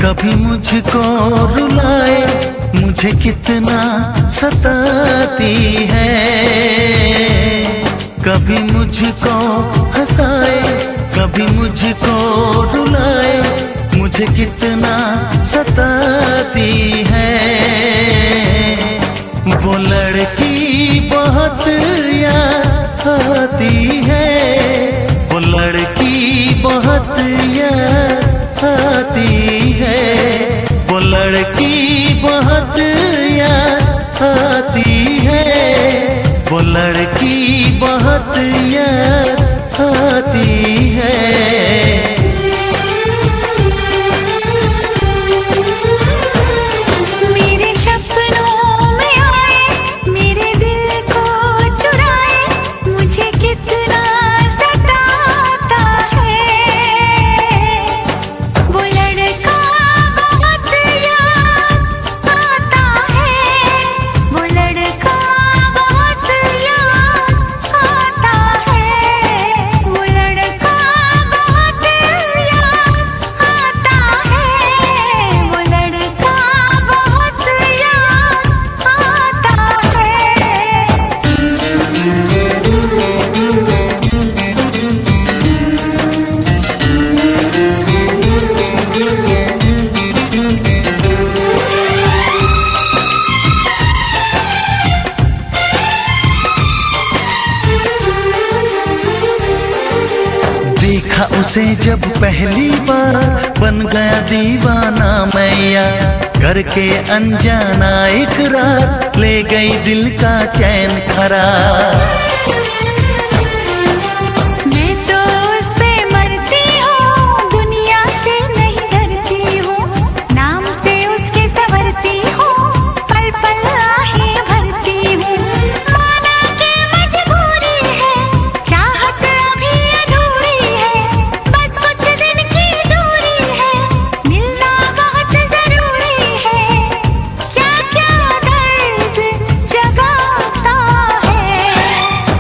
कभी मुझको रुलाए, मुझे कितना सताती है। कभी मुझको हंसाए, कभी मुझको रुलाए, मुझे कितना सताती है। वो लड़की बहुत याद आती है, वो लड़की बहुत याद आती है, वो लड़की बहुत याद आती है, वो लड़की बहुत याद आती है। देखा उसे जब पहली बार, बन गया दीवाना मैया। करके अनजाना इकरार, ले गई दिल का चैन खरार। मैं तो उस पे मरती हूँ, दुनिया से नहीं डरती हूँ, नाम से उसके संवरती हूँ, पल पल आहें भरती हूँ। माना के मजबूरी है, चाहत अभी अधूरी है, बस कुछ दिन की दूरी है, मिलना बहुत जरूरी है। क्या क्या दर्द जगाता है,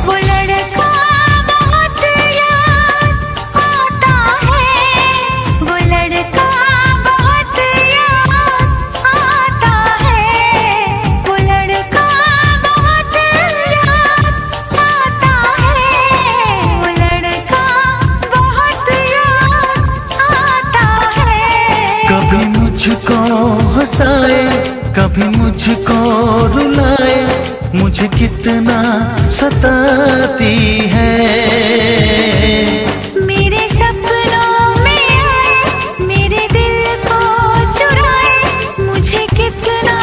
वो लड़का बहुत याद आता है, वो लड़का बहुत याद आता है, वो लड़का बहुत याद आता है, वो लड़का बहुत याद आता है। कभी मुझको हंसाए, कभी मुझको रुलाए, मुझे कितना सताती है। मेरे सपनों में आए, मेरे दिल को चुराए, मुझे कितना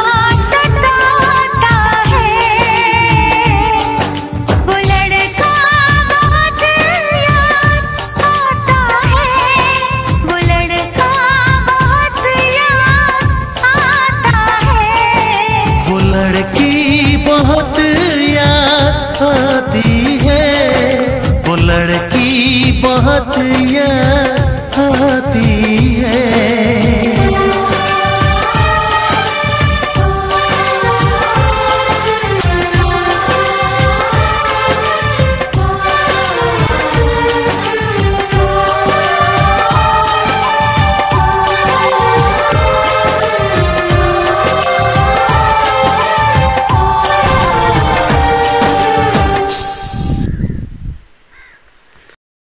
सताता है। वो लड़का बहुत याद आता है, वो लड़का बहुत याद आता है। वो लड़की बहुत याद आती है, वो लड़की बहुत याद आती है।